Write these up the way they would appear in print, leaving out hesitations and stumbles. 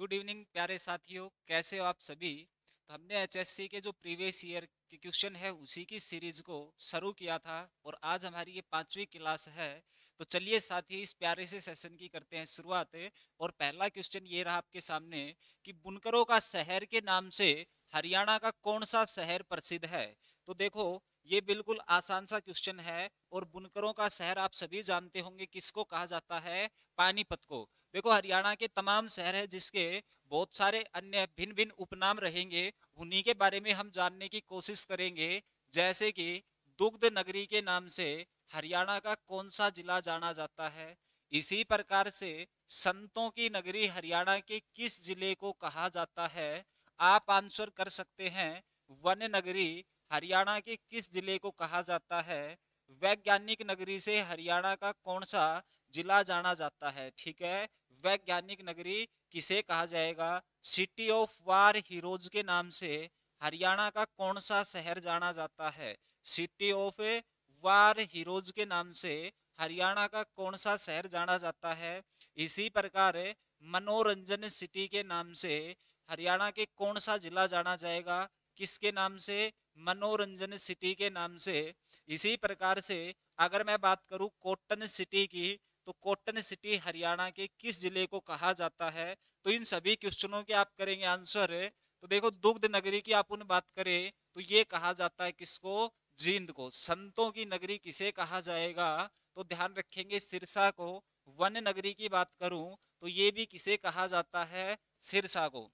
Good evening प्यारे साथियों, कैसे हो आप सभी। तो हमने एचएससी के जो प्रीवियस ईयर के क्वेश्चन है उसी की सीरीज को शुरू किया था और आज हमारी ये 5वीं क्लास है। तो चलिए साथी इस प्यारे से सेशन की करते हैं शुरुआत। और पहला क्वेश्चन ये रहा आपके सामने कि बुनकरों का शहर के नाम से हरियाणा का कौन सा शहर प्रसिद्ध है। तो देखो, ये बिल्कुल आसान सा क्वेश्चन है और बुनकरों का शहर आप सभी जानते होंगे किसको कहा जाता है, पानीपत को। देखो, हरियाणा के तमाम शहर है जिसके बहुत सारे अन्य भिन्न भिन्न उपनाम रहेंगे, उन्हीं के बारे में हम जानने की कोशिश करेंगे। जैसे कि दुग्ध नगरी के नाम से हरियाणा का कौन सा जिला जाना जाता है। इसी प्रकार से संतों की नगरी हरियाणा के किस जिले को कहा जाता है। आप आंसर कर सकते हैं, वन नगरी हरियाणा के किस जिले को कहा जाता है। वैज्ञानिक नगरी से हरियाणा का कौन सा जिला जाना जाता है। ठीक है, वैज्ञानिक नगरी किसे कहा जाएगा। सिटी ऑफ वार हीरोज के नाम से हरियाणा का कौन सा शहर जाना जाता है। सिटी ऑफ वार हीरोज के नाम से हरियाणा का कौन सा शहर जाना जाता है। इसी प्रकार मनोरंजन सिटी के नाम से हरियाणा के कौन सा जिला जाना जाएगा, किसके नाम से, मनोरंजन सिटी के नाम से। इसी प्रकार से अगर मैं बात करूं कॉटन सिटी की, तो कॉटन सिटी हरियाणा के किस जिले को कहा जाता है। तो इन सभी क्वेश्चनों के आप करेंगे आंसर। तो देखो, दुग्ध नगरी की अपन बात करें तो ये कहा जाता है किसको, जींद को। संतों की नगरी किसे कहा जाएगा, तो ध्यान रखेंगे सिरसा को। वन नगरी की बात करूं तो ये भी किसे कहा जाता है, सिरसा को।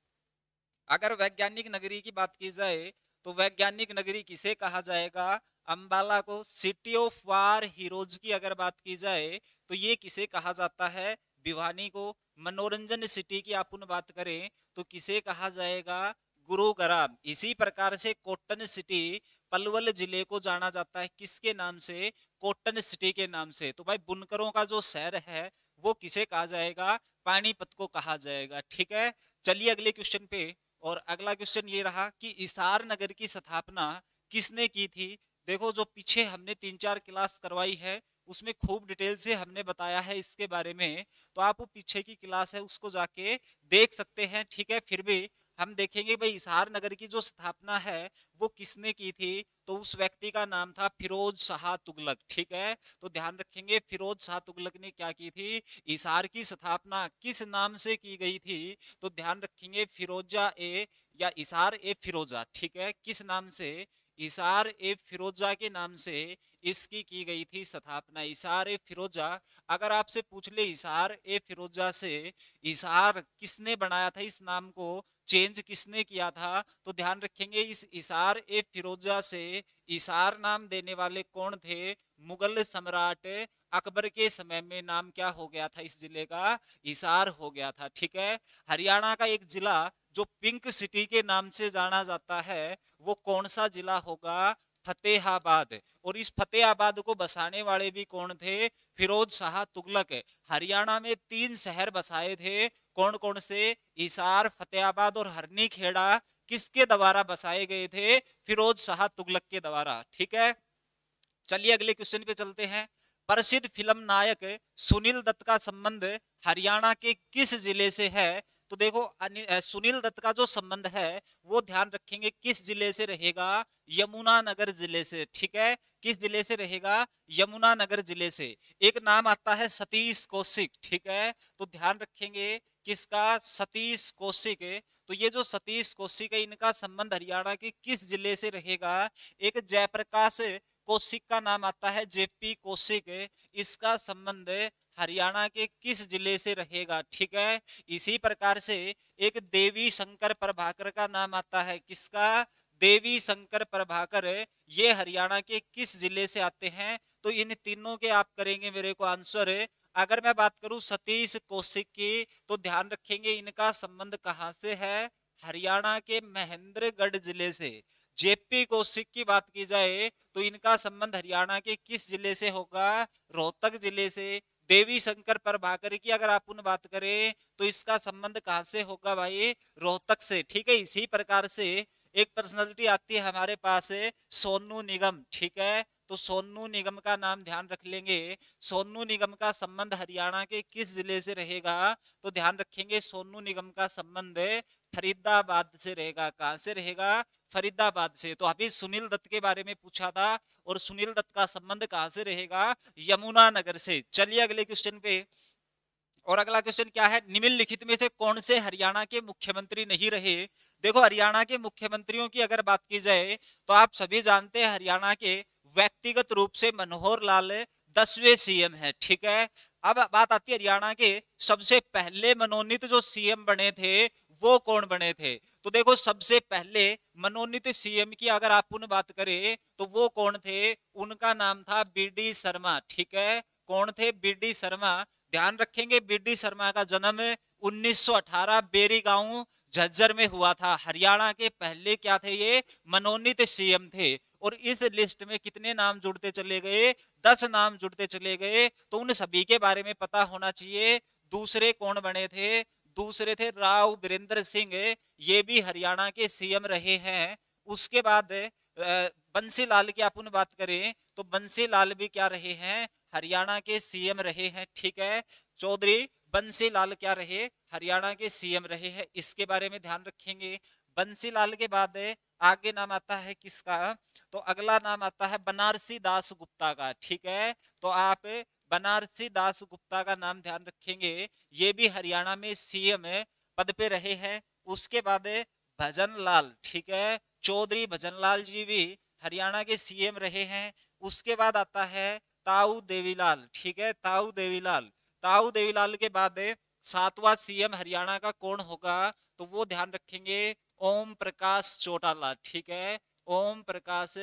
अगर वैज्ञानिक नगरी की बात की जाए तो वैज्ञानिक नगरी किसे कहा जाएगा, अंबाला को। सिटी ऑफ वार हीरोज की अगर बात की जाए तो ये किसे कहा जाता है, भिवानी को। मनोरंजन सिटी की अपन बात करें तो किसे कहा जाएगा, गुरुग्राम। इसी प्रकार से कॉटन सिटी पलवल जिले को जाना जाता है किसके नाम से, कॉटन सिटी के नाम से। तो भाई बुनकरों का जो शहर है वो किसे कहा जाएगा, पानीपत को कहा जाएगा। ठीक है, चलिए अगले क्वेश्चन पे। और अगला क्वेश्चन ये रहा कि हिसार नगर की स्थापना किसने की थी। देखो, जो पीछे हमने 3-4 क्लास करवाई है उसमें खूब डिटेल से हमने बताया है इसके बारे में, तो आप वो पीछे की क्लास है उसको जाके देख सकते हैं। ठीक है, फिर भी हम देखेंगे भाई हिसार नगर की जो स्थापना है वो किसने की थी। तो उस व्यक्ति का नाम था फिरोज शाह तुगलक। ठीक है, तो ध्यान रखेंगे फिरोज शाह तुगलक ने क्या की थी, हिसार की स्थापना किस नाम से की गई थी। तो ध्यान रखेंगे फिरोजा ए या इसार ए फिरोजा। ठीक है, किस नाम से, इसार ए फिरोजा के नाम से इसकी की गई थी स्थापना, इसार ए फिरोजा। अगर आपसे पूछ ले इसार ए फिरोजा से इसार किसने बनाया था, इस नाम को चेंज किसने किया था, तो ध्यान रखेंगे इस इसार ए फिरोजा से इसार नाम देने वाले कौन थे, मुगल सम्राट अकबर के समय में नाम क्या हो गया था इस जिले का, इसार हो गया था। ठीक है, हरियाणा का एक जिला जो पिंक सिटी के नाम से जाना जाता है वो कौन सा जिला होगा, फतेहाबाद। और इस फतेहाबाद को बसाने वाले भी कौन थे, फिरोज शाह तुगलक। हरियाणा में 3 शहर बसाए थे, कौन कौन से, इसार, फतेहाबाद और हरनी खेड़ा। किसके द्वारा बसाए गए थे, फिरोज शाह तुगलक के द्वारा। ठीक है, चलिए अगले क्वेश्चन पे चलते हैं। प्रसिद्ध फिल्म नायक सुनील दत्त का संबंध हरियाणा के किस जिले से है। तो देखो, सुनील दत्त का जो संबंध है वो ध्यान रखेंगे किस जिले से रहेगा, यमुनानगर जिले से। ठीक है, किस जिले से रहेगा, यमुनानगर जिले से। एक नाम आता है सतीश कौशिक। ठीक है, तो ध्यान रखेंगे किसका, सतीश कौशिक। तो ये जो सतीश कौशिक है इनका संबंध हरियाणा के किस जिले से रहेगा। एक जयप्रकाश कौशिक का नाम आता है, जेपी कौशिक। इसका संबंध हरियाणा के किस जिले से रहेगा। ठीक है, इसी प्रकार से एक देवी शंकर प्रभाकर का नाम आता है, किसका, देवी शंकर प्रभाकर। ये हरियाणा के किस जिले से आते हैं। तो इन तीनों के आप करेंगे मेरे को आंसर। अगर मैं बात करूं सतीश कौशिक की तो ध्यान रखेंगे इनका संबंध कहां से है, हरियाणा के महेंद्रगढ़ जिले से। जेपी कौशिक की बात की जाए तो इनका संबंध हरियाणा के किस जिले से होगा, रोहतक जिले से। देवी शंकर प्रभाकर की अगर आप बात करें तो इसका संबंध कहां से होगा भाई, रोहतक से। ठीक है, इसी प्रकार से एक पर्सनालिटी आती है हमारे पास, सोनू निगम। ठीक है, तो सोनू निगम का नाम ध्यान रख लेंगे। सोनू निगम का संबंध हरियाणा के किस जिले से रहेगा, तो ध्यान रखेंगे सोनू निगम का संबंध फरीदाबाद से रहेगा। कहां से रहेगा, फरीदाबाद से। तो अभी सुनील दत्त के बारे में पूछा था, और सुनील दत्त का संबंध कहां से रहेगा, यमुनानगर से। चलिए अगले क्वेश्चन पे। और अगला क्वेश्चन क्या है, निम्नलिखित में से कौन से हरियाणा के मुख्यमंत्री नहीं रहे। देखो हरियाणा के मुख्यमंत्रियों की अगर बात की जाए तो आप सभी जानते हैं हरियाणा के व्यक्तिगत रूप से मनोहर लाल 10वें सीएम है, ठीक है। अब बात आती है हरियाणा के सबसे पहले मनोनीत जो सीएम बने थे वो कौन बने थे। तो देखो सबसे पहले मनोनीत सीएम की अगर आप उन बात करें तो वो कौन थे, उनका नाम था बीडी शर्मा, ठीक है। कौन थे, बीडी शर्मा। ध्यान रखेंगे बीडी शर्मा का जन्म 1918 बेरी गांव झज्जर में हुआ था। हरियाणा के पहले क्या थे, ये मनोनीत सीएम थे। और इस लिस्ट में कितने नाम जुड़ते चले गए, 10 नाम जुड़ते चले गए। तो उन सभी के बारे में पता होना चाहिए। दूसरे कौन बने थे, दूसरे थे राव वीरेंद्र सिंह, ये भी हरियाणा के सीएम रहे हैं। उसके बाद बंसीलाल की अपन बात करें तो बंसीलाल भी क्या रहे हैं, हरियाणा के सीएम रहे हैं, ठीक है। चौधरी बंसीलाल क्या रहे, हरियाणा के सीएम रहे हैं। इसके बारे में ध्यान रखेंगे। बंसीलाल के बाद आगे नाम आता है किसका, तो अगला नाम आता है बनारसी दास गुप्ता का, ठीक है। तो आप बनारसी दास गुप्ता का नाम ध्यान रखेंगे, ये भी हरियाणा में सीएम पद पे रहे हैं। उसके बाद भजन लाल, ठीक है, चौधरी भजन लाल जी भी हरियाणा के सीएम रहे हैं। उसके बाद आता है ताऊ देवीलाल, ठीक है, ताऊ देवीलाल। ताऊ देवीलाल के बाद 7वां सीएम हरियाणा का कौन होगा, तो वो ध्यान रखेंगे ओम प्रकाश चौटाला, ठीक है, ओम प्रकाश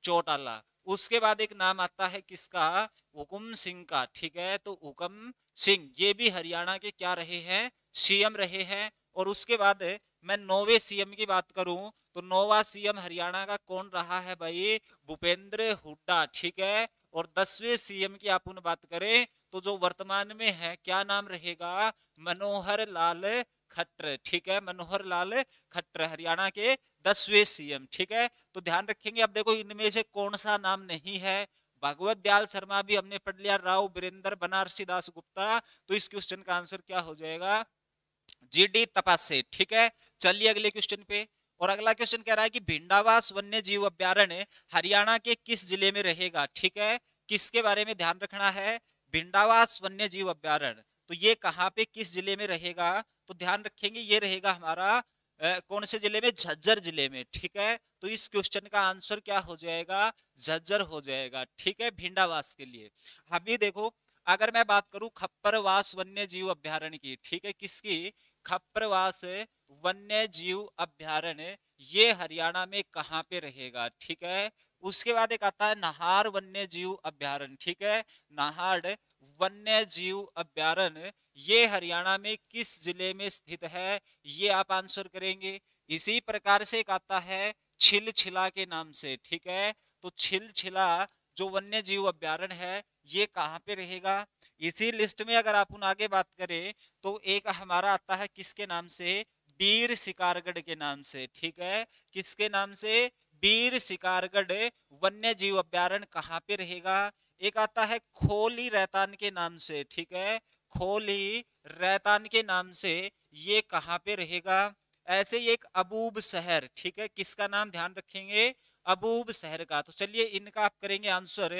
चौटाला। उसके बाद एक नाम आता है किसका, हुकुम सिंह का, ठीक है। तो हुकुम सिंह ये भी हरियाणा के क्या रहे हैं, सीएम रहे हैं। और उसके बाद मैं 9वें सीएम की बात करूं तो 9वां सीएम हरियाणा का कौन रहा है भाई, भूपेंद्र हुड्डा, ठीक है। और 10वें सीएम की अपन बात करें तो जो वर्तमान में है क्या नाम रहेगा, मनोहर लाल खट्टर, ठीक है, मनोहर लाल खट्टर हरियाणा के 10वें सीएम, ठीक है। तो ध्यान रखेंगे। अब देखो इनमें से कौन सा नाम नहीं है, भगवत दयाल शर्मा भी हमने पढ़ लिया, राव वीरेंद्र, बनारसी दास गुप्ता। तो इस क्वेश्चन का आंसर क्या हो जाएगा, जीडी तपासे, ठीक है। चलिए अगले क्वेश्चन पे। और अगला क्वेश्चन कह रहा है कि भिंडावास वन्य जीव अभ्यारण्य हरियाणा के किस जिले में रहेगा, ठीक है। किसके बारे में ध्यान रखना है, भिंडावास वन्य जीव अभ्यारण्य, तो ये कहाँ पे किस जिले में रहेगा, तो ध्यान रखेंगे ये रहेगा हमारा कौन से जिले में, झज्जर जिले में, ठीक है। तो इस क्वेश्चन का आंसर क्या हो जाएगा, झज्जर हो जाएगा, ठीक है, भिंडावास के लिए। अभी देखो अगर मैं बात करूं खप्परवास वन्य जीव अभ्यारण्य की, ठीक है, किसकी, खप्परवास वन्य जीव अभ्यारण्य, ये हरियाणा में कहां पे रहेगा, ठीक है। उसके बाद एक आता है नाहर वन्य जीव अभ्यारण्य, ठीक है, नाहर वन्य जीव अभ्यारण्य, ये हरियाणा में किस जिले में स्थित है, ये आप आंसर करेंगे। इसी प्रकार से एक आता है छिलछिला के नाम से, ठीक है। तो छिलछिला जो वन्य जीव अभ्यारण्य है ये कहां पे रहेगा। इसी लिस्ट में अगर आप आगे बात करें तो एक हमारा आता है किसके नाम से, बीर शिकारगढ़ के नाम से, ठीक है, किसके नाम से, बीर शिकारगढ़ वन्य जीव अभ्यारण्य कहाँ पे रहेगा। एक आता है खोली रैतान के नाम से, ठीक है, खोली रैतान के नाम से, ये कहाँ पे रहेगा। ऐसे ही एक अबूब शहर, ठीक है, किसका नाम ध्यान रखेंगे, अबूब शहर का। तो चलिए इनका आप करेंगे आंसर।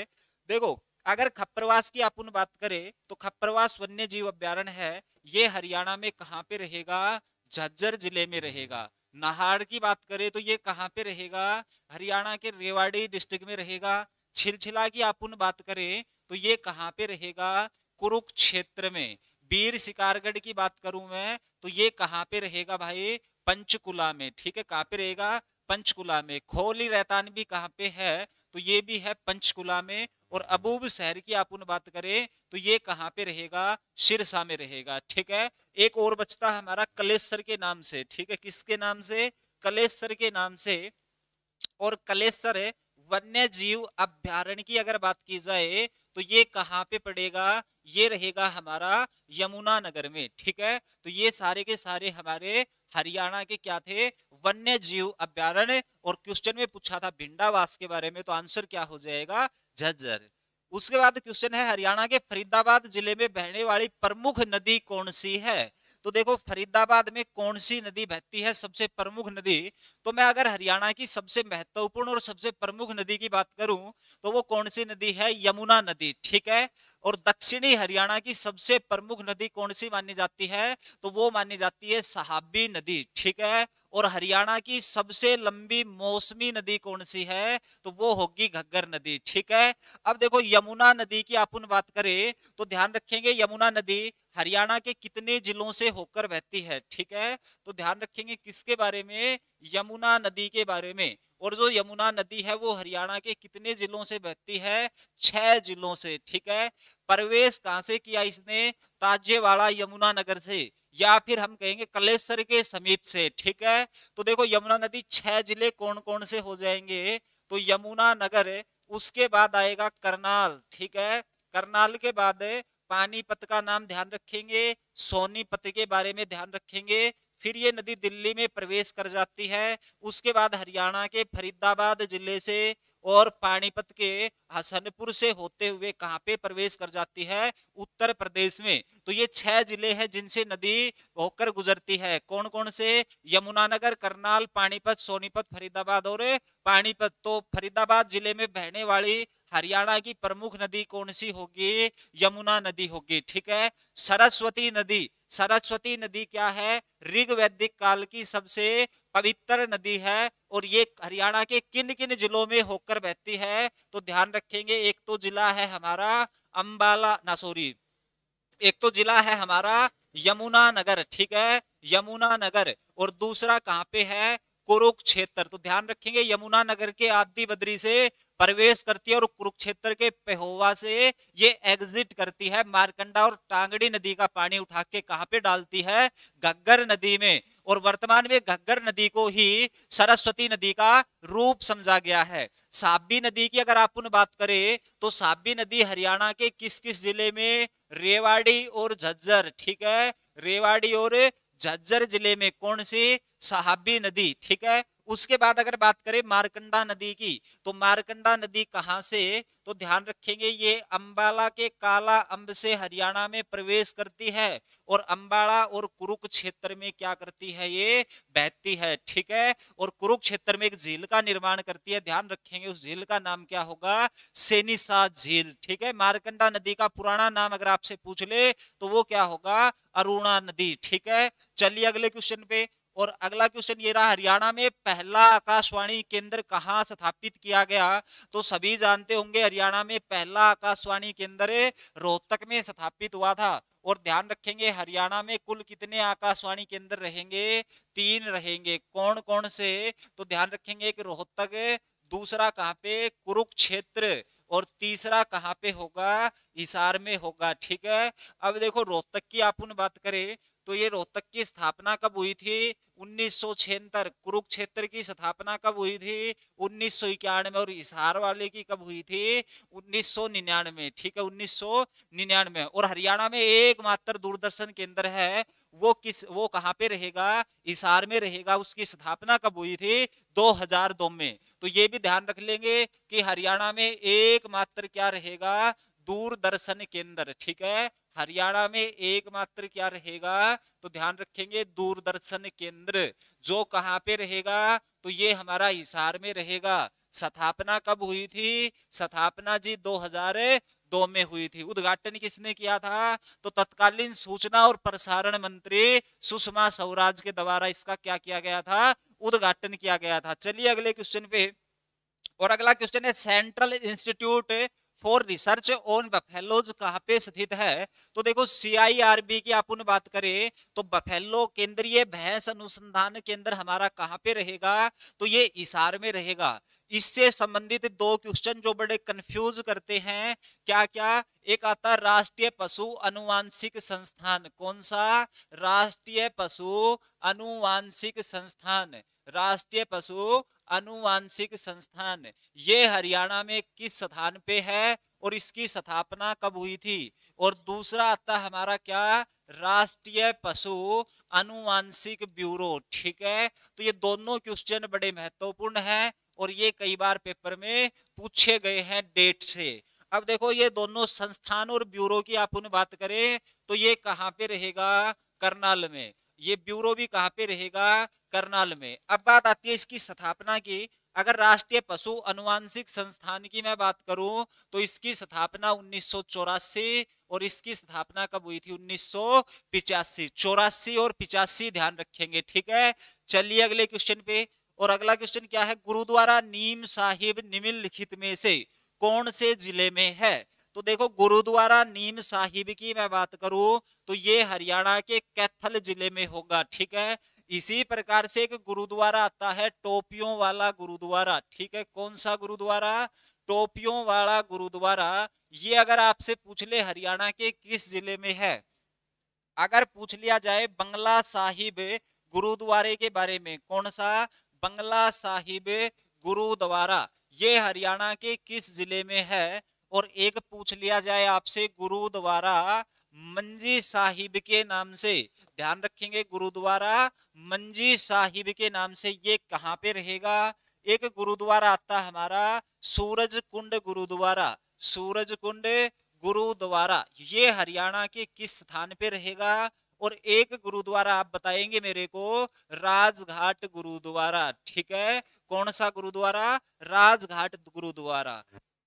देखो अगर खप्परवास की अपन बात करें तो खप्परवास वन्य जीव अभ्यारण्य है, ये हरियाणा में कहाँ पे रहेगा, झज्जर जिले में रहेगा। नाहर की बात करें तो ये कहाँ पे रहेगा, हरियाणा के रेवाड़ी डिस्ट्रिक्ट में रहेगा। छिलछिला की अपन बात करें तो ये कहाँ पे रहेगा, कुरुक्षेत्र में। बीर शिकारगढ़ की बात करूं मैं तो ये कहाँ पे रहेगा भाई, पंचकुला में, ठीक है, कहाँ पे रहेगा, पंचकुला में। खोली रैतान भी कहाँ पे है, तो ये भी है पंचकुला में। और अबूब शहर की अपन बात करें तो ये कहाँ पे रहेगा, सिरसा में रहेगा, ठीक है। एक और बचता है हमारा कलेश्वर के नाम से, ठीक है, किसके नाम से, कलेश्वर के नाम से। और कलेश्वर वन्य जीव अभ्यारण्य की अगर बात की जाए तो ये कहाँ पे पड़ेगा, ये रहेगा हमारा यमुनानगर में, ठीक है। तो ये सारे के सारे हमारे हरियाणा के क्या थे, वन्य जीव अभ्यारण्य। और क्वेश्चन में पूछा था भिंडावास के बारे में, तो आंसर क्या हो जाएगा, झज्जर। उसके बाद क्वेश्चन है हरियाणा के फरीदाबाद जिले में बहने वाली प्रमुख नदी कौन सी है। तो देखो फरीदाबाद में कौन सी नदी बहती है, सबसे प्रमुख नदी। तो मैं अगर हरियाणा की सबसे महत्वपूर्ण और सबसे प्रमुख नदी की बात करूं तो वो कौन सी नदी है, यमुना नदी, ठीक है। और दक्षिणी हरियाणा की सबसे प्रमुख नदी कौन सी मानी जाती है, तो वो मानी जाती है सहाबी नदी, ठीक है। और हरियाणा की सबसे लंबी मौसमी नदी कौन सी है, तो वो होगी घग्गर नदी, ठीक है। अब देखो यमुना नदी की अपन बात करें तो ध्यान रखेंगे यमुना नदी हरियाणा के कितने जिलों से होकर बहती है, ठीक है। तो ध्यान रखेंगे किसके बारे में, यमुना नदी के बारे में। और जो यमुना नदी है वो हरियाणा के कितने जिलों से बहती है, 6 जिलों से, ठीक है। प्रवेश कहां से किया इसने, ताजेवाड़ा यमुनानगर से, या फिर हम कहेंगे कलेसर के समीप से, ठीक है। तो देखो यमुना नदी 6 जिले कौन कौन से हो जाएंगे, तो यमुनानगर, उसके बाद आएगा करनाल, ठीक है। करनाल के बाद पानीपत का नाम ध्यान रखेंगे, सोनीपत के बारे में ध्यान रखेंगे। फिर ये नदी दिल्ली में प्रवेश कर जाती है। उसके बाद हरियाणा के फरीदाबाद जिले से और पानीपत के हसनपुर से होते हुए कहां पे प्रवेश कर जाती है, उत्तर प्रदेश में। तो ये 6 जिले हैं जिनसे नदी होकर गुजरती है, कौन कौन से, यमुनानगर, करनाल, पानीपत, सोनीपत, फरीदाबाद और पानीपत। तो फरीदाबाद जिले में बहने वाली हरियाणा की प्रमुख नदी कौन सी होगी, यमुना नदी होगी, ठीक है। सरस्वती नदी, सरस्वती नदी क्या है, ऋग वैदिक काल की सबसे पवित्र नदी है। और ये हरियाणा के किन किन जिलों में होकर बहती है, तो ध्यान रखेंगे एक तो जिला है हमारा अंबाला ना सॉरी एक तो जिला है हमारा यमुनानगर, ठीक है, यमुनानगर। और दूसरा कहां पे है, कुरुक्षेत्र। तो ध्यान रखेंगे यमुनानगर के आदि बद्री से प्रवेश करती है और कुरुक्षेत्र के पेहोवा से ये एग्जिट करती है, मारकंडा और टांगड़ी नदी का पानी उठा के कहां पे डालती है, घग्गर नदी में। और वर्तमान में घग्गर नदी को ही सरस्वती नदी का रूप समझा गया है। साबी नदी की अगर आप बात करें तो साबी नदी हरियाणा के किस किस जिले में, रेवाड़ी और झज्जर, ठीक है, रेवाड़ी और झज्जर जिले में कौन सी, साहबी नदी, ठीक है। उसके बाद अगर बात करें मारकंडा नदी की, तो मारकंडा नदी कहां से, तो ध्यान रखेंगे ये अंबाला के काला अंब से हरियाणा में प्रवेश करती है और अंबाला और कुरुक्षेत्र में क्या करती है, ये बहती है, ठीक है। और कुरुक्षेत्र में एक झील का निर्माण करती है, ध्यान रखेंगे उस झील का नाम क्या होगा, सेनिसा झील, ठीक है। मारकंडा नदी का पुराना नाम अगर आपसे पूछ ले तो वो क्या होगा, अरुणा नदी, ठीक है। चलिए अगले क्वेश्चन पे। और अगला क्वेश्चन ये रहा, हरियाणा में पहला आकाशवाणी केंद्र कहां स्थापित किया गया। तो सभी जानते होंगे हरियाणा में पहला आकाशवाणी केंद्र रोहतक में स्थापित हुआ था। और ध्यान रखेंगे हरियाणा में कुल कितने आकाशवाणी केंद्र रहेंगे, 3 रहेंगे, कौन कौन से, तो ध्यान रखेंगे एक रोहतक, दूसरा कहां पे, कुरुक्षेत्र, और तीसरा कहां पे होगा, हिसार में होगा, ठीक है। अब देखो रोहतक की अपन बात करें तो ये रोहतक की स्थापना कब हुई थी, 1976। कुरुक्षेत्र की स्थापना कब हुई थी, 1991। और हिसार वाले की कब हुई थी, 1999, ठीक है, 1999। और हरियाणा में एकमात्र दूरदर्शन केंद्र है, वो कहां पे रहेगा, हिसार में रहेगा। उसकी स्थापना कब हुई थी, 2002 में। तो ये भी ध्यान रख लेंगे कि हरियाणा में एकमात्र क्या रहेगा, दूरदर्शन केंद्र, ठीक है। हरियाणा में एकमात्र क्या रहेगा, तो ध्यान रखेंगे दूरदर्शन केंद्र, जो कहां पे रहेगा, तो ये हमारा हिसार में रहेगा। स्थापना कब हुई थी, स्थापना जी 2002 में हुई थी। उद्घाटन किसने किया था, तो तत्कालीन सूचना और प्रसारण मंत्री सुषमा स्वराज के द्वारा इसका क्या किया गया था, उद्घाटन किया गया था। चलिए अगले क्वेश्चन पे। और अगला क्वेश्चन है, central institute for research on buffaloes कहां पे स्थित है। तो देखो CIRB की अपन बात करें तो बफेलो केंद्रीय भैंस अनुसंधान केंद्र हमारा कहां पे रहेगा, तो ये हिसार में रहेगा। इससे संबंधित 2 क्वेश्चन जो बड़े कंफ्यूज करते हैं, क्या क्या, एक आता है राष्ट्रीय पशु अनुवांशिक संस्थान, कौन सा, राष्ट्रीय पशु अनुवांशिक संस्थान, राष्ट्रीय पशु अनुवांशिक संस्थान, ये हरियाणा में किस स्थान पे है और इसकी स्थापना कब हुई थी। और दूसरा आता है हमारा क्या, राष्ट्रीय पशु अनुवांशिक ब्यूरो। ठीक है, तो ये दोनों क्वेश्चन बड़े महत्वपूर्ण हैं और ये कई बार पेपर में पूछे गए हैं डेट से। अब देखो ये दोनों संस्थान और ब्यूरो की आप उन्हें बात करें तो ये कहाँ पे रहेगा, करनाल में। ये ब्यूरो भी कहाँ पे रहेगा, करनाल में। अब बात आती है इसकी स्थापना की। अगर राष्ट्रीय पशु अनुवांशिक संस्थान की मैं बात करूं तो इसकी स्थापना 1984 और इसकी स्थापना कब हुई थी, 1985। 84 और 85 ध्यान रखेंगे। ठीक है, चलिए अगले क्वेश्चन पे। और अगला क्वेश्चन क्या है, गुरुद्वारा नीम साहिब निम्नलिखित में से कौन से जिले में है। तो देखो गुरुद्वारा नीम साहिब की मैं बात करूं तो ये हरियाणा के कैथल जिले में होगा। ठीक है, इसी प्रकार से एक गुरुद्वारा आता है टोपियों वाला गुरुद्वारा। ठीक है, कौन सा गुरुद्वारा, टोपियों वाला गुरुद्वारा। ये अगर आपसे पूछ ले हरियाणा के किस जिले में है, अगर पूछ लिया जाए बंगला साहिब गुरुद्वारे के बारे में, कौन सा, बंगला साहिब गुरुद्वारा, ये हरियाणा के किस जिले में है। और एक पूछ लिया जाए आपसे गुरुद्वारा मंजी साहिब के नाम से, ध्यान रखेंगे गुरुद्वारा मंजी साहिब के नाम से, ये कहां पे रहेगा। एक गुरुद्वारा आता है हमारा सूरज कुंड गुरुद्वारा, सूरज कुंड गुरुद्वारा, ये हरियाणा के किस स्थान पे रहेगा। और एक गुरुद्वारा आप बताएंगे मेरे को, राजघाट गुरुद्वारा। ठीक है, कौन सा गुरुद्वारा, राजघाट गुरुद्वारा।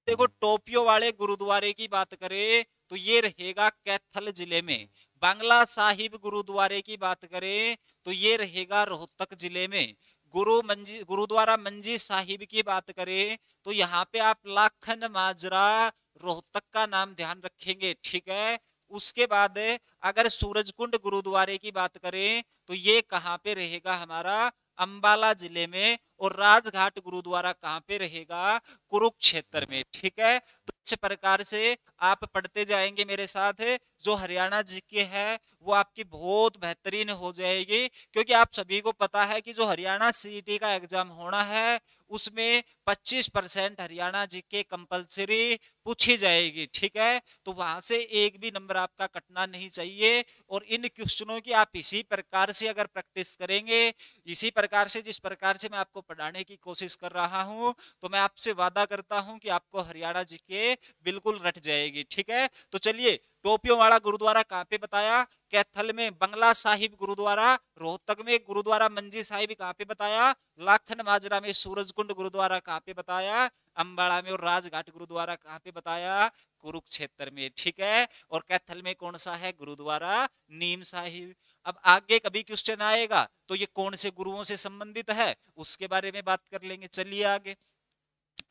देखो टोपियो वाले गुरुद्वारे की बात करें तो ये रहेगा कैथल जिले में। बांग्ला साहिब गुरुद्वारे की बात करें तो ये रहेगा रोहतक जिले में। गुरुद्वारा मंजी साहिब की बात करें तो यहाँ पे आप लाखन माजरा रोहतक का नाम ध्यान रखेंगे। ठीक है, उसके बाद अगर सूरजकुंड गुरुद्वारे की बात करें तो ये कहाँ पे रहेगा हमारा, अंबाला जिले में। और राजघाट गुरुद्वारा कहाँ पे रहेगा, कुरुक्षेत्र में। ठीक है, तो इस प्रकार से आप पढ़ते जाएंगे मेरे साथ, जो हरियाणा जीके है वो आपकी बहुत बेहतरीन हो जाएगी। क्योंकि आप सभी को पता है कि जो हरियाणा सीईटी का एग्जाम होना है उसमें 25% हरियाणा जीके कंपलसरी पूछी जाएगी। ठीक है, तो वहां से एक भी नंबर आपका कटना नहीं चाहिए। और इन क्वेश्चनों की आप इसी प्रकार से अगर प्रैक्टिस करेंगे, इसी प्रकार से जिस प्रकार से मैं आपको पढ़ाने की कोशिश कर रहा हूं, तो मैं आपसे वादा करता हूं कि आपको हरियाणा जीके बिल्कुल रट जाएगी। ठीक है, तो चलिए टोपियों वाला गुरुद्वारा कहाँ पे बताया, कैथल में। बंगला साहिब गुरुद्वारा रोहतक में। गुरुद्वारा मंजी साहिब कहाँ पे बताया, लाखन माजरा में। सूरजकुंड गुरुद्वारा कहाँ पे बताया, अंबाला में। और राजघाट गुरुद्वारा कहाँ पे बताया, कुरुक्षेत्र में। ठीक है, और कैथल में कौन सा है, गुरुद्वारा नीम साहिब। अब आगे कभी क्वेश्चन आएगा तो ये कौन से गुरुओं से संबंधित है उसके बारे में बात कर लेंगे। चलिए आगे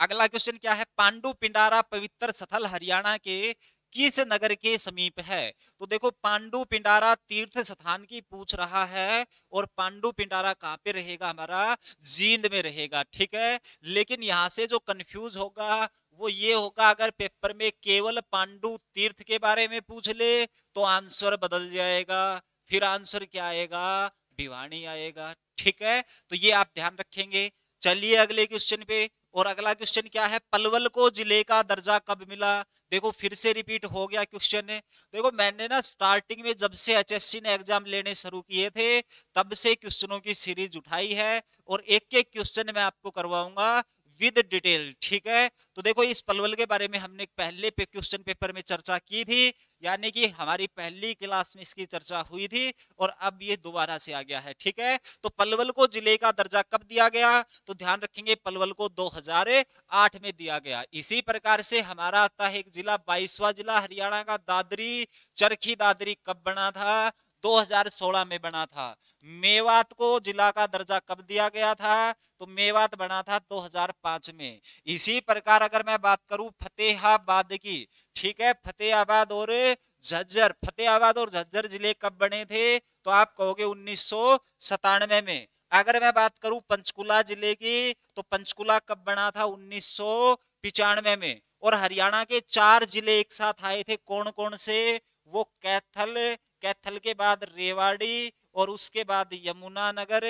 अगला क्वेश्चन क्या है, पांडु पिंडारा पवित्र स्थल हरियाणा के किस नगर के समीप है। तो देखो पांडु पिंडारा तीर्थ स्थान की पूछ रहा है और पांडु पिंडारा कहाँ पे रहेगा हमारा, जींद में रहेगा। ठीक है, लेकिन यहां से जो कंफ्यूज होगा वो ये होगा, अगर पेपर में केवल पांडु तीर्थ के बारे में पूछ ले तो आंसर बदल जाएगा, फिर आंसर क्या आएगा, भिवानी आएगा। ठीक है, तो ये आप ध्यान रखेंगे। चलिए अगले क्वेश्चन पे। और अगला क्वेश्चन क्या है, पलवल को जिले का दर्जा कब मिला। देखो फिर से रिपीट हो गया क्वेश्चन है। देखो मैंने ना स्टार्टिंग में जब से एचएससी ने एग्जाम लेने शुरू किए थे तब से क्वेश्चनों की सीरीज उठाई है और एक एक क्वेश्चन मैं आपको करवाऊंगा विद डिटेल। ठीक है, तो देखो इस पलवल के बारे में हमने पहले पे क्वेश्चन पेपर में चर्चा की थी, यानी कि हमारी पहली क्लास में इसकी चर्चा हुई थी और अब ये दोबारा से आ गया है। ठीक है, तो पलवल को जिले का दर्जा कब दिया गया, तो ध्यान रखेंगे पलवल को 2008 में दिया गया। इसी प्रकार से हमारा आता है एक जिला 22वां जिला हरियाणा का, दादरी चरखी दादरी कब बना था, 2016 में बना था। मेवात को जिला का दर्जा कब दिया गया था, तो मेवात बना था 2005 में। इसी प्रकार अगर मैं बात करूं फतेहाबाद की, ठीक है, फतेहाबाद और झज्जर, फतेहाबाद और झज्जर जिले कब बने थे, तो आप कहोगे 1997 में। अगर मैं बात करूं पंचकुला जिले की तो पंचकुला कब बना था, 1995 में। और हरियाणा के 4 जिले एक साथ आए थे, कौन कौन से, वो कैथल, कैथल के बाद रेवाड़ी और उसके बाद यमुनानगर,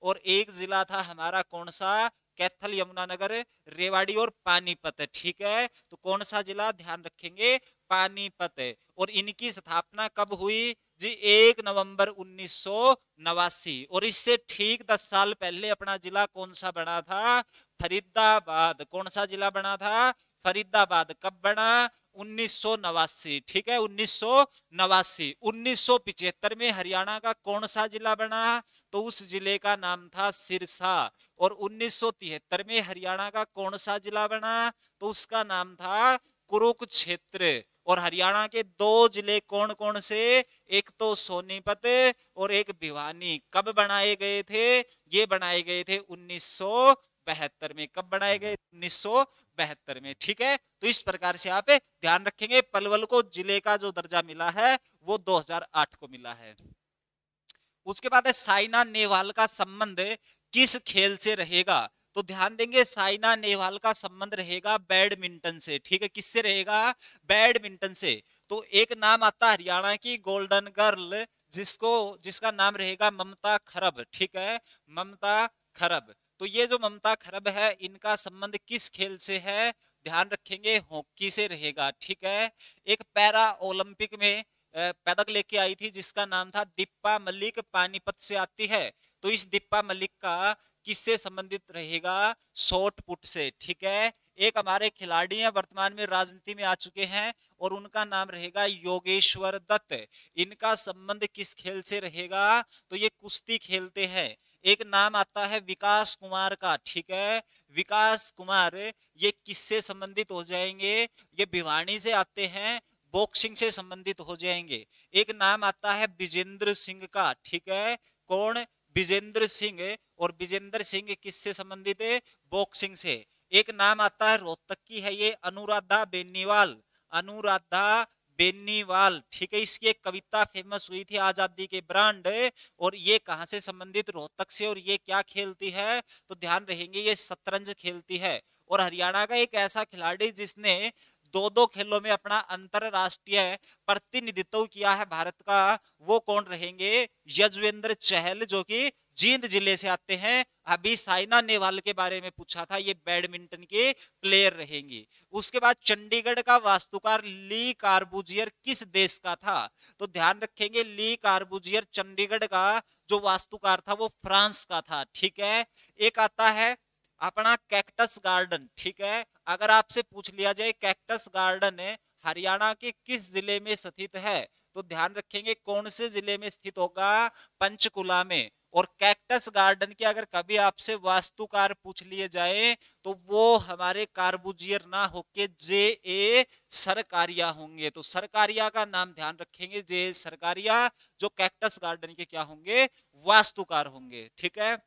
और एक जिला था हमारा कौन सा, कैथल यमुनानगर रेवाड़ी और पानीपत। ठीक है, तो कौन सा जिला ध्यान रखेंगे, पानीपत। और इनकी स्थापना कब हुई जी? 1 नवंबर 1989। और इससे ठीक 10 साल पहले अपना जिला कौन सा बना था? फरीदाबाद। कौन सा जिला बना था? फरीदाबाद। कब बना? 1989। ठीक है, 1989। 1975 में हरियाणा का कौन सा जिला बना? तो उस जिले का नाम था सिरसा। और 1973 में हरियाणा का कौन सा जिला बना? तो उसका नाम था कुरुक्षेत्र। और हरियाणा के दो जिले कौन कौन से? एक तो सोनीपत और एक भिवानी। कब बनाए गए थे? ये बनाए गए थे 1972 में। कब बनाए गए? 1972 में। ठीक है, तो इस प्रकार से आप ध्यान रखेंगे। पलवल को जिले का जो दर्जा मिला है वो 2008 को मिला है। उसके बाद है साइना नेहवाल का संबंध किस खेल से रहेगा? तो ध्यान देंगे, साइना नेहवाल का संबंध रहेगा बैडमिंटन से। ठीक है, किससे रहेगा? बैडमिंटन से। तो एक नाम आता है हरियाणा की गोल्डन गर्ल, जिसका नाम रहेगा ममता खरब। ठीक है, ममता खरब। तो ये जो ममता खरब है, इनका संबंध किस खेल से है? ध्यान रखेंगे, हॉकी से रहेगा। ठीक है, एक पैरा ओलंपिक में पदक लेके आई थी जिसका नाम था दीपा मलिक, पानीपत से आती है। तो इस दीपा मलिक का किससे संबंधित रहेगा? शॉट पुट से। ठीक है, एक हमारे खिलाड़ी हैं, वर्तमान में राजनीति में आ चुके हैं, और उनका नाम रहेगा योगेश्वर दत्त। इनका संबंध किस खेल से रहेगा? तो ये कुश्ती खेलते हैं। एक नाम आता है विकास कुमार का। ठीक है, विकास कुमार, ये किससे संबंधित हो जाएंगे? ये भिवानी से आते हैं, बॉक्सिंग से संबंधित हो जाएंगे। एक नाम आता है विजेंद्र सिंह का। ठीक है, कौन? विजेंद्र सिंह। और विजेंद्र सिंह किससे संबंधित है? बॉक्सिंग से। एक नाम आता है रोहतक की है, ये अनुराधा बेनीवाल। अनुराधा बेनीवाल। ठीक है, इसकी एक कविता फेमस हुई थी, आजादी के ब्रांड। और ये कहां से संबंधित? रोहतक से। और ये क्या खेलती है? तो ध्यान रहेंगे, ये शतरंज खेलती है। और हरियाणा का एक ऐसा खिलाड़ी जिसने दो दो खेलों में अपना अंतरराष्ट्रीय प्रतिनिधित्व किया है भारत का, वो कौन रहेंगे? यजुवेंद्र चहल, जो कि जींद जिले से आते हैं। अभी साइना नेहवाल के बारे में पूछा था, ये बैडमिंटन के प्लेयर रहेंगे। उसके बाद चंडीगढ़ का वास्तुकार ली कार्बूजियर किस देश का था? तो ध्यान रखेंगे, ली कार्बूजियर चंडीगढ़ का जो वास्तुकार था वो फ्रांस का था। ठीक है, एक आता है अपना कैक्टस गार्डन। ठीक है, अगर आपसे पूछ लिया जाए कैक्टस गार्डन हरियाणा के किस जिले में स्थित है? तो ध्यान रखेंगे कौन से जिले में स्थित होगा? पंचकुला में। और कैक्टस गार्डन के अगर कभी आपसे वास्तुकार पूछ लिए जाए तो वो हमारे कार्बूजियर ना होके जे ए सरकारिया होंगे। तो सरकारिया का नाम ध्यान रखेंगे, जे सरकारिया, जो कैक्टस गार्डन के क्या होंगे? वास्तुकार होंगे। ठीक है,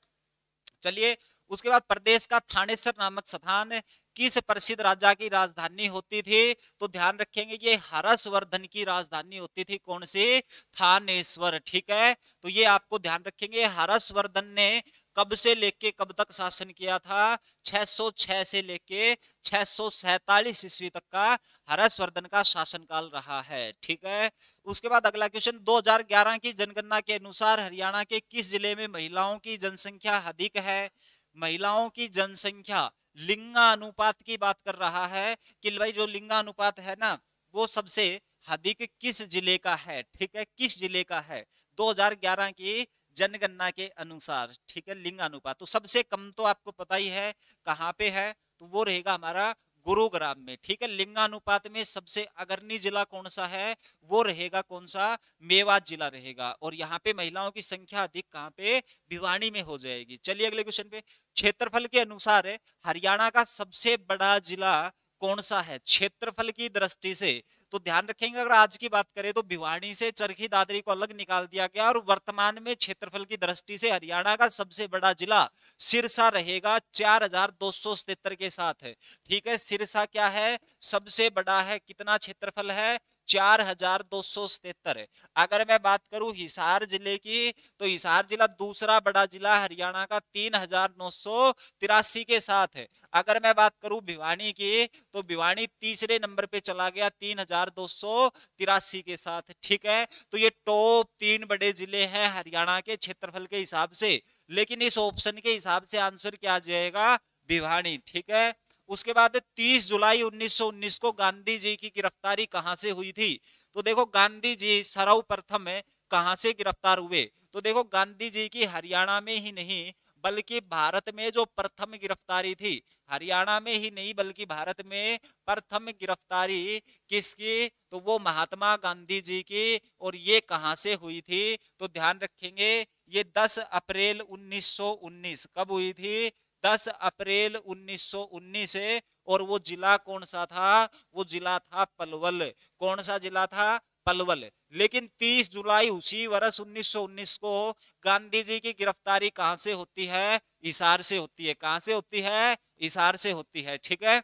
चलिए। उसके बाद प्रदेश का थानेसर नामक स्थान किस प्रसिद्ध राजा की राजधानी होती थी? तो ध्यान रखेंगे, ये हर्षवर्धन की राजधानी होती थी। कौन सी? थानेश्वर। ठीक है, तो ये आपको ध्यान रखेंगे। हर्षवर्धन ने कब से लेके कब तक शासन किया था? 606 से लेके 647 ईस्वी तक का हर्षवर्धन का शासनकाल रहा है। ठीक है, उसके बाद अगला क्वेश्चन, 2011 की जनगणना के अनुसार हरियाणा के किस जिले में महिलाओं की जनसंख्या अधिक है? महिलाओं की जनसंख्या, लिंगानुपात की बात कर रहा है कि भाई जो लिंगानुपात है ना, वो सबसे अधिक किस जिले का है? ठीक है, किस जिले का है 2011 की जनगणना के अनुसार? ठीक है, लिंगानुपात। तो सबसे कम तो आपको पता ही है कहां पे है, तो वो रहेगा हमारा गुरुग्राम में। ठीक है, लिंगानुपात में सबसे अग्रणी जिला कौन सा है? वो रहेगा कौन सा? मेवात जिला रहेगा। और यहाँ पे महिलाओं की संख्या अधिक कहां पे? भिवानी में हो जाएगी। चलिए अगले क्वेश्चन पे, क्षेत्रफल के अनुसार हरियाणा का सबसे बड़ा जिला कौन सा है क्षेत्रफल की दृष्टि से? तो ध्यान रखेंगे, अगर आज की बात करें तो भिवानी से चरखी दादरी को अलग निकाल दिया गया, और वर्तमान में क्षेत्रफल की दृष्टि से हरियाणा का सबसे बड़ा जिला सिरसा रहेगा 4277 के साथ है। ठीक है, सिरसा क्या है? सबसे बड़ा है। कितना क्षेत्रफल है? 4277। अगर मैं बात करूं हिसार जिले की, तो हिसार जिला दूसरा बड़ा जिला हरियाणा का 3983 के साथ है। अगर मैं बात करूं भिवानी की, तो भिवानी तीसरे नंबर पे चला गया 3283 के साथ। ठीक है, तो ये टॉप 3 बड़े जिले हैं हरियाणा के क्षेत्रफल के हिसाब से, लेकिन इस ऑप्शन के हिसाब से आंसर क्या आ जाएगा? भिवानी। ठीक है, उसके बाद 30 जुलाई 1919 को गांधी जी की गिरफ्तारी कहां से हुई थी? तो देखो गांधी जी सर्वप्रथम कहां से गिरफ्तार हुए? तो देखो गांधी जी की हरियाणा में ही नहीं बल्कि भारत में जो प्रथम गिरफ्तारी थी, हरियाणा में ही नहीं बल्कि भारत में प्रथम गिरफ्तारी किसकी? तो वो महात्मा गांधी जी की। और ये कहां से हुई थी? तो ध्यान रखेंगे ये 10 अप्रैल 1919। कब हुई थी? 10 अप्रैल 1919 है। और वो जिला कौन सा था? वो जिला था पलवल। कौन सा जिला था? पलवल। लेकिन 30 जुलाई उसी वर्ष 1919 को गांधी जी की गिरफ्तारी कहां से होती है? हिसार से होती है। कहां से होती है? हिसार से होती है। ठीक है,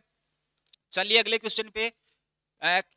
चलिए अगले क्वेश्चन पे।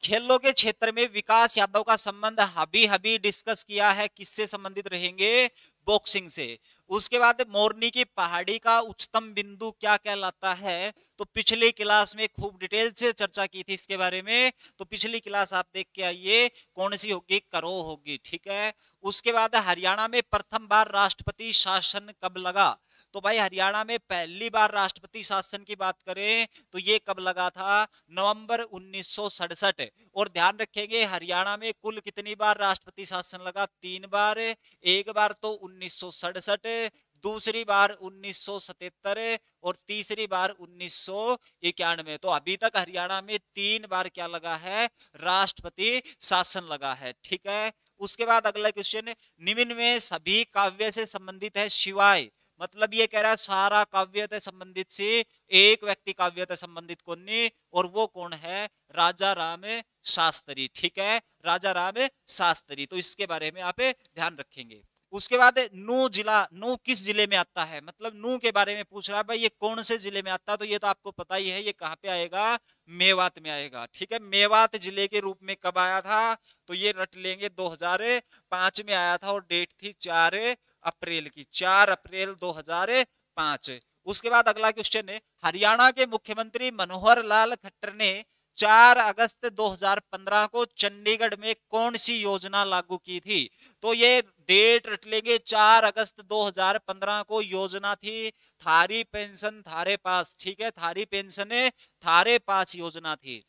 खेलों के क्षेत्र में विकास यादव का संबंध अभी अभी डिस्कस किया है, किससे संबंधित रहेंगे? बॉक्सिंग से। उसके बाद मोरनी की पहाड़ी का उच्चतम बिंदु क्या कहलाता है? तो पिछली क्लास में खूब डिटेल से चर्चा की थी इसके बारे में, तो पिछली क्लास आप देख के आइए। कौन सी होगी? करो होगी। ठीक है, उसके बाद हरियाणा में प्रथम बार राष्ट्रपति शासन कब लगा? तो भाई हरियाणा में पहली बार राष्ट्रपति शासन की बात करें तो ये कब लगा था? नवंबर 1967। और ध्यान रखेंगे हरियाणा में कुल कितनी बार राष्ट्रपति शासन लगा? 3 बार। एक बार तो 1967, दूसरी बार 1977 और तीसरी बार 1991। तो अभी तक हरियाणा में 3 बार क्या लगा है? राष्ट्रपति शासन लगा है। ठीक है, उसके बाद अगला क्वेश्चन, निम्न में सभी काव्य से संबंधित है शिवाय, मतलब ये कह रहा है सारा काव्य से संबंधित से एक व्यक्ति काव्य से संबंधित कौन नहीं, और वो कौन है? राजा राम शास्त्री। ठीक है, राजा राम शास्त्री। तो इसके बारे में आप ध्यान रखेंगे। उसके बाद नू जिला, नू किस जिले में आता है? मतलब नू के बारे में पूछ रहा है भाई ये कौन से जिले में आता है? तो ये तो आपको पता ही है, ये कहां पे आएगा? मेवात में आएगा। ठीक है, मेवात जिले के रूप में कब आया था? तो ये रट लेंगे 2005 में आया था और डेट थी 4 अप्रैल की, 4 अप्रैल 2005। उसके बाद अगला क्वेश्चन है, हरियाणा के मुख्यमंत्री मनोहर लाल खट्टर ने 4 अगस्त 2015 को चंडीगढ़ में कौन सी योजना लागू की थी? तो ये डेट रट लेंगे, 4 अगस्त 2015 को योजना थी थारी पेंशन थारे पास। ठीक है, थारी पेंशन थारे पास योजना थी।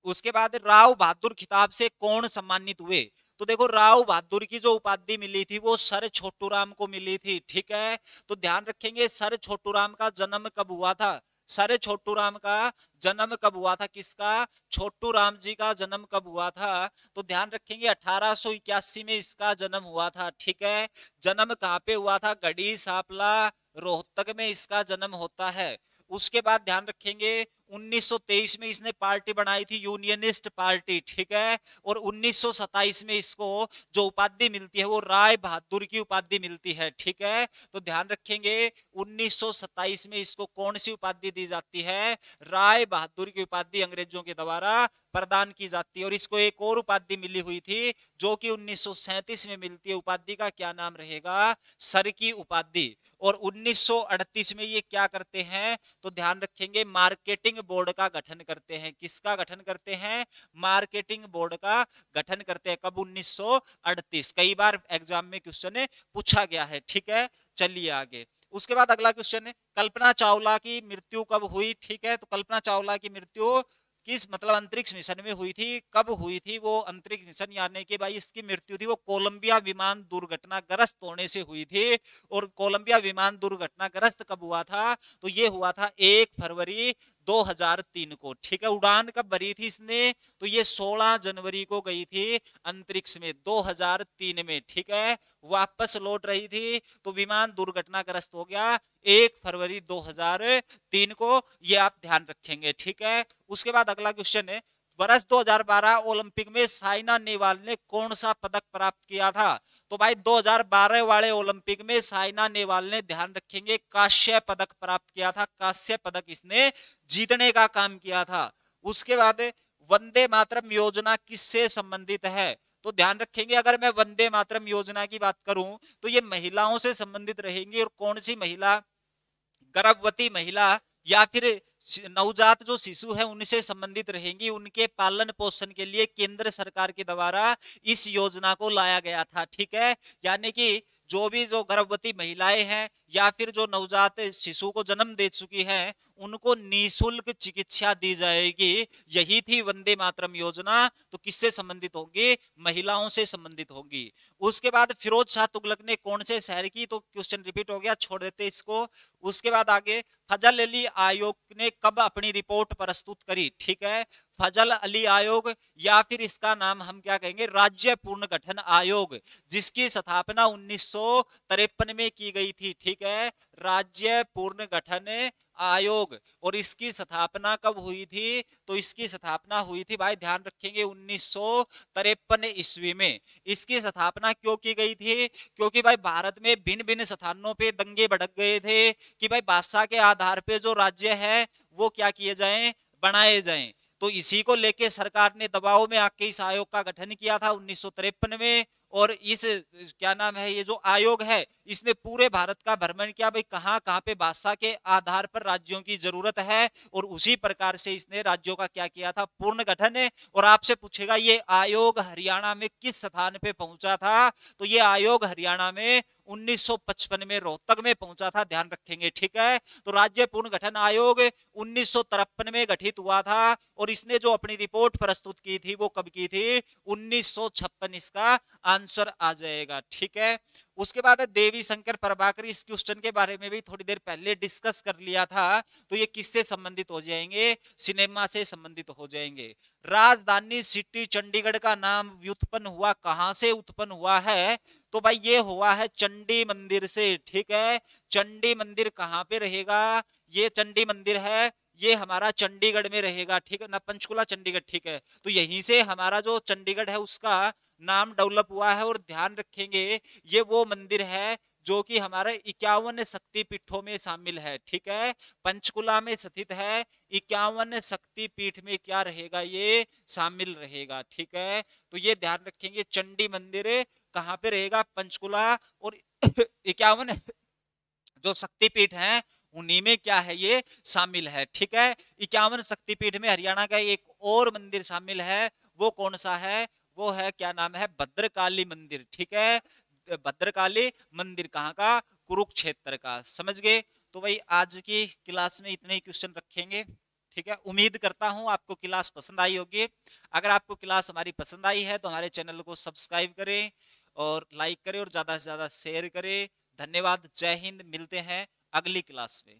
उसके बाद राव बहादुर खिताब से कौन सम्मानित हुए? तो देखो राव बहादुर की जो उपाधि मिली थी वो सर छोटू राम को मिली थी। ठीक है, तो ध्यान रखेंगे सर छोटू राम का जन्म कब हुआ था? सर छोटू राम का जन्म कब हुआ था? किसका? छोटू राम जी का जन्म कब हुआ था? तो ध्यान रखेंगे 1881 में इसका जन्म हुआ था। ठीक है, जन्म कहां पे हुआ था? गढ़ी सापला रोहतक में इसका जन्म होता है। उसके बाद ध्यान रखेंगे 1923 में इसने पार्टी बनाई थी यूनियनिस्ट पार्टी। ठीक है, और 1927 में इसको जो उपाधि मिलती है वो राय बहादुर की उपाधि मिलती है। ठीक है, तो ध्यान रखेंगे 1927 में इसको कौन सी उपाधि दी जाती है? राय बहादुर की उपाधि अंग्रेजों के द्वारा प्रदान की जाती है। और इसको एक और उपाधि मिली हुई थी जो कि 1937 में मिलती है। उपाधि का क्या नाम रहेगा? सर की उपाधि। और 1938 में ये क्या करते हैं? तो ध्यान रखेंगे मार्केटिंग बोर्ड का गठन करते हैं। किसका गठन करते हैं? मार्केटिंग बोर्ड का गठन करते हैं। कब? 1938। कई बार एग्जाम में क्वेश्चन पूछा गया है। ठीक है, चलिए आगे। उसके बाद अगला क्वेश्चन है, कल्पना चावला की मृत्यु कब हुई? ठीक है, तो कल्पना चावला की मृत्यु किस मतलब अंतरिक्ष मिशन में हुई थी? कब हुई थी वो अंतरिक्ष मिशन? यानी कि भाई इसकी मृत्यु थी वो कोलंबिया विमान दुर्घटनाग्रस्त होने से हुई थी। और कोलंबिया विमान दुर्घटनाग्रस्त कब हुआ था? तो ये हुआ था 1 फरवरी 2003 को। ठीक है, उड़ान कब भरी थी इसने? तो ये 16 जनवरी को गई थी अंतरिक्ष में 2003 में। ठीक है, वापस लौट रही थी तो विमान दुर्घटनाग्रस्त हो गया 1 फरवरी 2003 को। ये आप ध्यान रखेंगे। ठीक है, उसके बाद अगला क्वेश्चन है, वर्ष 2012 ओलंपिक में साइना नेहवाल ने कौन सा पदक प्राप्त किया था? तो भाई 2012 वाले ओलंपिक में साइना नेहवाल ने, ध्यान रखेंगे, कांस्य पदक प्राप्त किया था। कांस्य पदक इसने जीतने का काम किया था। उसके बाद वंदे मातरम योजना किससे संबंधित है? तो ध्यान रखेंगे अगर मैं वंदे मातरम योजना की बात करूं तो ये महिलाओं से संबंधित रहेंगी। और कौन सी महिला? गर्भवती महिला या फिर नवजात जो शिशु है उनसे संबंधित रहेंगी। उनके पालन पोषण के लिए केंद्र सरकार के द्वारा इस योजना को लाया गया था। ठीक है, यानी कि जो भी जो गर्भवती महिलाएं हैं या फिर जो नवजात शिशु को जन्म दे चुकी है उनको निःशुल्क चिकित्सा दी जाएगी। यही थी वंदे मातरम योजना। तो किससे संबंधित होगी? महिलाओं से संबंधित होगी। उसके बाद फिरोज शाह तुगलक ने कौन से शहर की, तो क्वेश्चन रिपीट हो गया, छोड़ देते इसको। उसके बाद आगे फजल अली आयोग ने कब अपनी रिपोर्ट प्रस्तुत करी? ठीक है, फजल अली आयोग, या फिर इसका नाम हम क्या कहेंगे, राज्य पुनर्गठन आयोग, जिसकी स्थापना 1953 में की गई थी। ठीक है, राज्य पुनर्गठन आयोग। और इसकी स्थापना कब हुई थी? तो इसकी स्थापना हुई थी भाई, ध्यान रखेंगे, 1953 ईस्वी में। इसकी स्थापना क्यों की गई थी? क्योंकि भाई भारत में भिन्न भिन्न स्थानों पे दंगे भड़क गए थे कि भाई भाषा के आधार पे जो राज्य है वो क्या किए जाएं, बनाए जाएं। तो इसी को लेके सरकार ने दबाव में आके इस आयोग का गठन किया था 1953 में। और इस क्या नाम है, ये जो आयोग है इसने पूरे भारत का भ्रमण किया, भाई कहां कहां पे भाषा के आधार पर राज्यों की जरूरत है, और उसी प्रकार से इसने राज्यों का क्या किया था, पूर्ण गठन। और आपसे पूछेगा ये आयोग हरियाणा में किस स्थान पे पहुंचा था? तो ये आयोग हरियाणा में 1955 में रोहतक में पहुंचा था, ध्यान रखेंगे। ठीक है, तो राज्य पूर्ण गठन आयोग 1953 में गठित हुआ था। और इसने जो अपनी रिपोर्ट प्रस्तुत की थी वो कब की थी? 1956, इसका आंसर आ जाएगा। ठीक है, उसके बाद देवी शंकर प्रभाकर, इस क्वेश्चन के बारे में भी थोड़ी देर पहले डिस्कस कर लिया था। तो ये किससे संबंधित हो जाएंगे? सिनेमा से संबंधित हो जाएंगे। राजधानी सिटी चंडीगढ़ का नाम व्युत्पन्न हुआ कहां से उत्पन्न हुआ है? तो भाई ये हुआ है चंडी मंदिर से। ठीक है, चंडी मंदिर कहां पे रहेगा? ये चंडी मंदिर है, ये हमारा चंडीगढ़ में रहेगा। ठीक है ना, पंचकुला चंडीगढ़। ठीक है, तो यहीं से हमारा जो चंडीगढ़ है उसका नाम डेवलप हुआ है। और ध्यान रखेंगे ये वो मंदिर है जो कि हमारे 51 शक्तिपीठों में शामिल है। ठीक है, पंचकुला में स्थित है, 51 शक्तिपीठ में क्या रहेगा, ये शामिल रहेगा। ठीक है, तो ये ध्यान रखेंगे, चंडी मंदिर कहां पे रहेगा? पंचकुला। और 51 जो शक्तिपीठ हैं उन्हीं में क्या है, ये शामिल है। ठीक है, 51 शक्तिपीठ में हरियाणा का एक और मंदिर शामिल है, वो कौन सा है? वो है, क्या नाम है, भद्रकाली मंदिर। ठीक है, भद्रकाली मंदिर कहाँ का? कुरुक्षेत्र का। समझ गए? तो भाई आज की क्लास में इतने ही क्वेश्चन रखेंगे। ठीक है, उम्मीद करता हूं आपको क्लास पसंद आई होगी। अगर आपको क्लास हमारी पसंद आई है तो हमारे चैनल को सब्सक्राइब करें और लाइक करें और ज्यादा से ज्यादा शेयर करें। धन्यवाद, जय हिंद, मिलते हैं अगली क्लास में।